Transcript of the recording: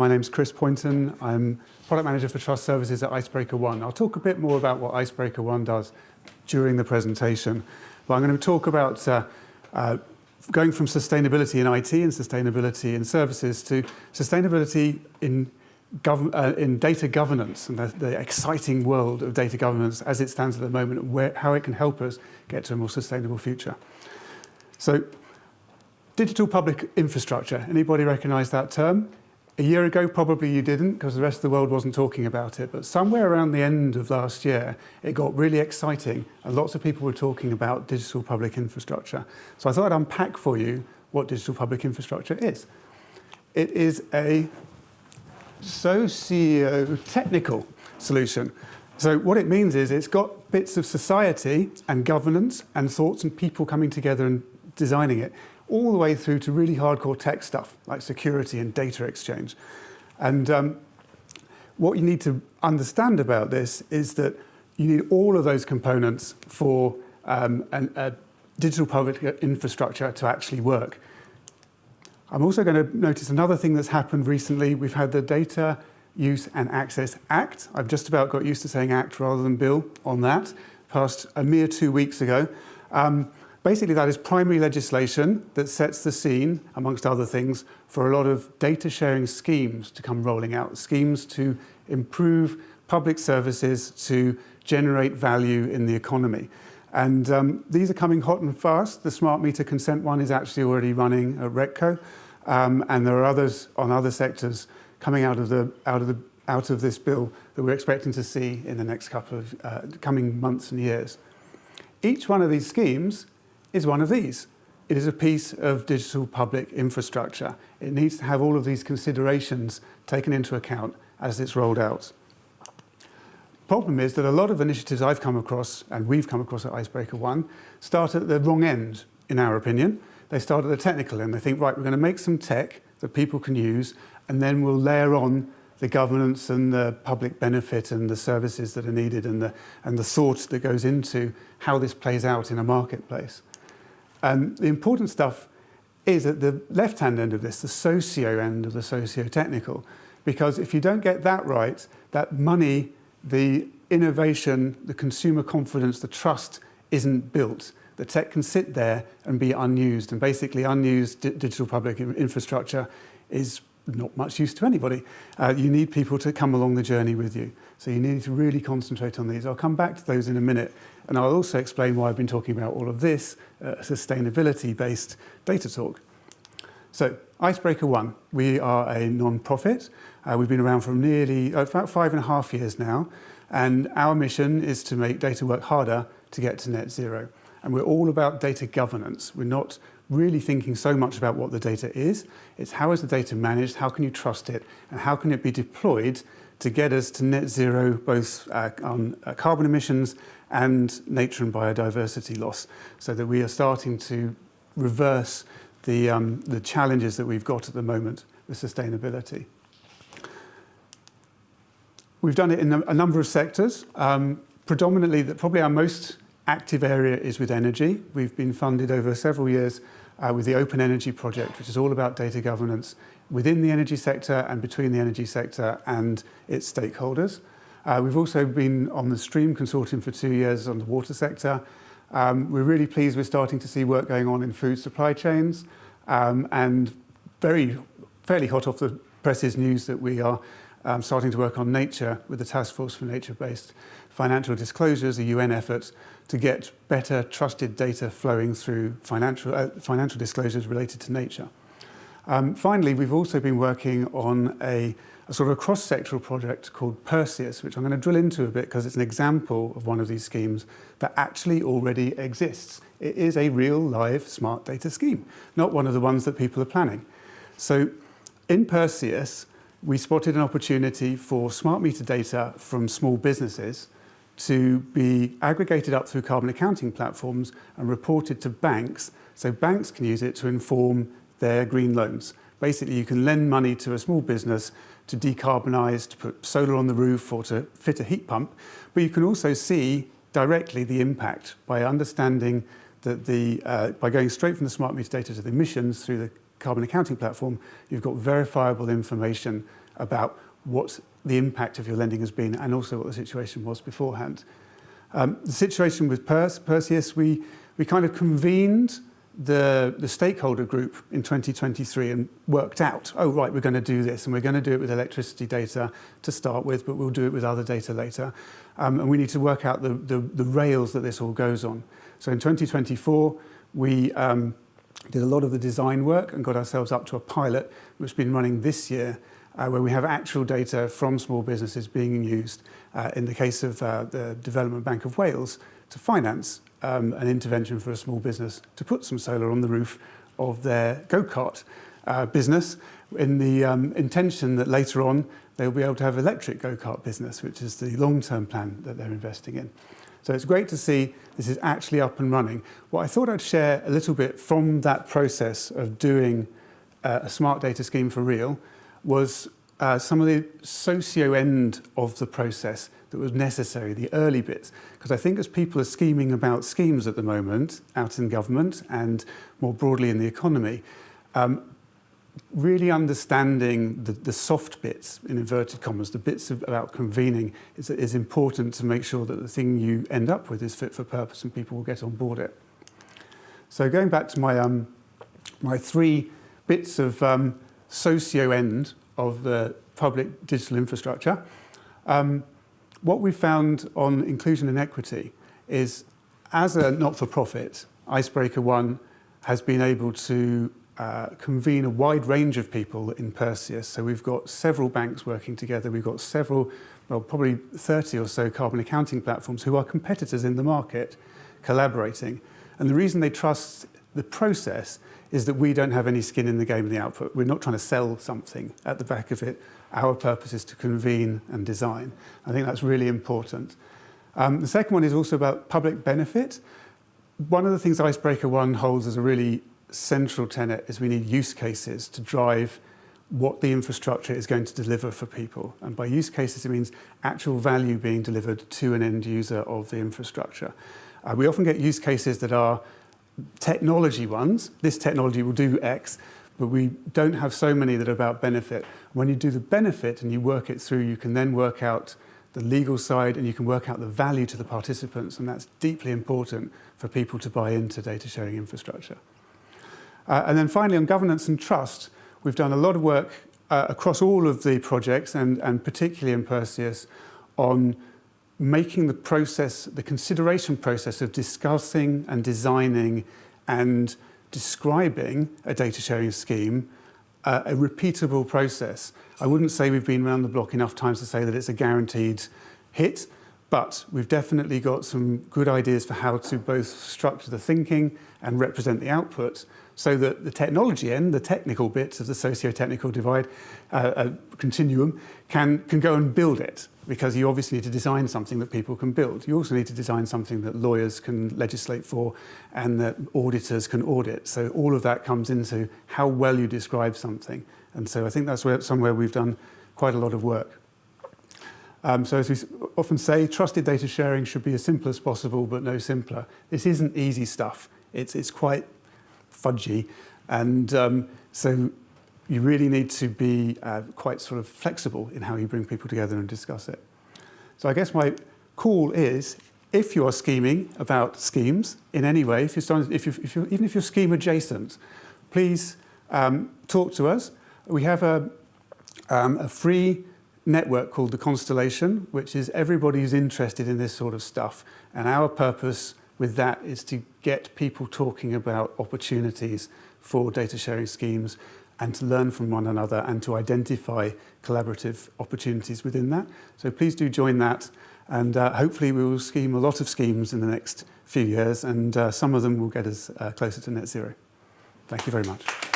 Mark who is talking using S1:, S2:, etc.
S1: My name's Chris Pointon. I'm Product Manager for Trust Services at Icebreaker One. I'll talk a bit more about what Icebreaker One does during the presentation. But I'm going to talk about going from sustainability in IT and sustainability in services to sustainability in data governance and the exciting world of data governance as it stands at the moment, and how it can help us get to a more sustainable future. So, digital public infrastructure. Anybody recognise that term? A year ago, probably you didn't, because the rest of the world wasn't talking about it. But somewhere around the end of last year, it got really exciting, and lots of people were talking about digital public infrastructure. So I thought I'd unpack for you what digital public infrastructure is. It is a socio-technical solution. So what it means is it's got bits of society and governance and thoughts and people coming together and designing it, all the way through to really hardcore tech stuff like security and data exchange. And what you need to understand about this is that you need all of those components for a digital public infrastructure to actually work. I'm also going to notice another thing that's happened recently. We've had the Data Use and Access Act. I've just about got used to saying Act rather than Bill on that, passed a mere 2 weeks ago. Basically, that is primary legislation that sets the scene, amongst other things, for a lot of data sharing schemes to come rolling out, schemes to improve public services, to generate value in the economy. And these are coming hot and fast. The smart meter consent one is actually already running at RECCO, and there are others on other sectors coming out of this bill that we're expecting to see in the next couple of coming months and years. Each one of these schemes is one of these. It is a piece of digital public infrastructure. It needs to have all of these considerations taken into account as it's rolled out. Problem is that a lot of initiatives I've come across, and we've come across at Icebreaker One, start at the wrong end, in our opinion. They start at the technical end. They think, right, we're going to make some tech that people can use, and then we'll layer on the governance and the public benefit and the services that are needed and the thought that goes into how this plays out in a marketplace. And the important stuff is at the left-hand end of this, the socio end of the socio-technical, because if you don't get that right, that money, the innovation, the consumer confidence, the trust isn't built. The tech can sit there and be unused, and basically unused digital public infrastructure is not much use to anybody. You need people to come along the journey with you. So you need to really concentrate on these. I'll come back to those in a minute, and I'll also explain why I've been talking about all of this sustainability-based data talk. So Icebreaker One, we are a non-profit. We've been around for nearly about 5.5 years now, and our mission is to make data work harder to get to net zero. And we're all about data governance. We're not really thinking so much about what the data is. It's how is the data managed, how can you trust it, and how can it be deployed to get us to net zero, both on carbon emissions and nature and biodiversity loss, so that we are starting to reverse the challenges that we've got at the moment with sustainability. We've done it in a number of sectors. Predominantly, probably our most active area is with energy. We've been funded over several years with the Open Energy Project, which is all about data governance within the energy sector and between the energy sector and its stakeholders. We've also been on the STREAM consortium for 2 years on the water sector. We're really pleased we're starting to see work going on in food supply chains, and fairly hot off the presses news that we are starting to work on nature with the Task Force for Nature-Based Financial Disclosures, a UN effort to get better trusted data flowing through financial disclosures related to nature. Finally, we've also been working on a sort of a cross-sectoral project called Perseus, which I'm going to drill into a bit because it's an example of one of these schemes that actually already exists. It is a real live smart data scheme, not one of the ones that people are planning. So in Perseus, we spotted an opportunity for smart meter data from small businesses to be aggregated up through carbon accounting platforms and reported to banks, so banks can use it to inform their green loans. Basically, you can lend money to a small business to decarbonise, to put solar on the roof or to fit a heat pump, but you can also see directly the impact by understanding that by going straight from the smart meter data to the emissions through the carbon accounting platform, you've got verifiable information about what the impact of your lending has been and also what the situation was beforehand. The situation with Perseus, we kind of convened the stakeholder group in 2023 and worked out, oh right, we're going to do this and we're going to do it with electricity data to start with, but we'll do it with other data later. And we need to work out the rails that this all goes on. So in 2024, we did a lot of the design work and got ourselves up to a pilot which has been running this year, where we have actual data from small businesses being used, in the case of the Development Bank of Wales, to finance an intervention for a small business to put some solar on the roof of their go-kart business, in the intention that later on they'll be able to have electric go-kart business, which is the long-term plan that they're investing in. So it's great to see this is actually up and running. What I thought I'd share a little bit from that process of doing a smart data scheme for real was some of the socio end of the process that was necessary, the early bits. Because I think as people are scheming about schemes at the moment, out in government and more broadly in the economy, really understanding the soft bits, in inverted commas, the bits about convening is important to make sure that the thing you end up with is fit for purpose and people will get on board it. So going back to my, my 3 bits of socio end of the public digital infrastructure, what we found on inclusion and equity is, as a not-for-profit, Icebreaker One has been able to convene a wide range of people in Perseus. So we've got several banks working together. We've got several, well, probably 30 or so carbon accounting platforms who are competitors in the market collaborating. And the reason they trust the process is that we don't have any skin in the game of the output. We're not trying to sell something at the back of it. Our purpose is to convene and design. I think that's really important. The second one is also about public benefit. One of the things Icebreaker One holds as a really central tenet is we need use cases to drive what the infrastructure is going to deliver for people. And by use cases, it means actual value being delivered to an end user of the infrastructure. We often get use cases that are technology ones. This technology will do X, but we don't have so many that are about benefit. When you do the benefit and you work it through, you can then work out the legal side and you can work out the value to the participants, and that's deeply important for people to buy into data sharing infrastructure. And then finally, on governance and trust, we've done a lot of work across all of the projects and particularly in Perseus on making the process, the consideration process of discussing and designing and describing a data sharing scheme a repeatable process. I wouldn't say we've been around the block enough times to say that it's a guaranteed hit, but we've definitely got some good ideas for how to both structure the thinking and represent the output so that the technology end, the technical bits of the socio-technical divide continuum, can go and build it, because you obviously need to design something that people can build. You also need to design something that lawyers can legislate for and that auditors can audit. So all of that comes into how well you describe something. And so I think that's somewhere we've done quite a lot of work. So as we often say, trusted data sharing should be as simple as possible, but no simpler. This isn't easy stuff. It's quite fudgy. And so you really need to be quite sort of flexible in how you bring people together and discuss it. So I guess my call is, if you are scheming about schemes in any way, even if you're scheme adjacent, please talk to us. We have a free network called the Constellation, which is everybody who's interested in this sort of stuff. And our purpose with that is to get people talking about opportunities for data sharing schemes and to learn from one another and to identify collaborative opportunities within that. So please do join that, and hopefully we will scheme a lot of schemes in the next few years, and some of them will get us closer to net zero. Thank you very much.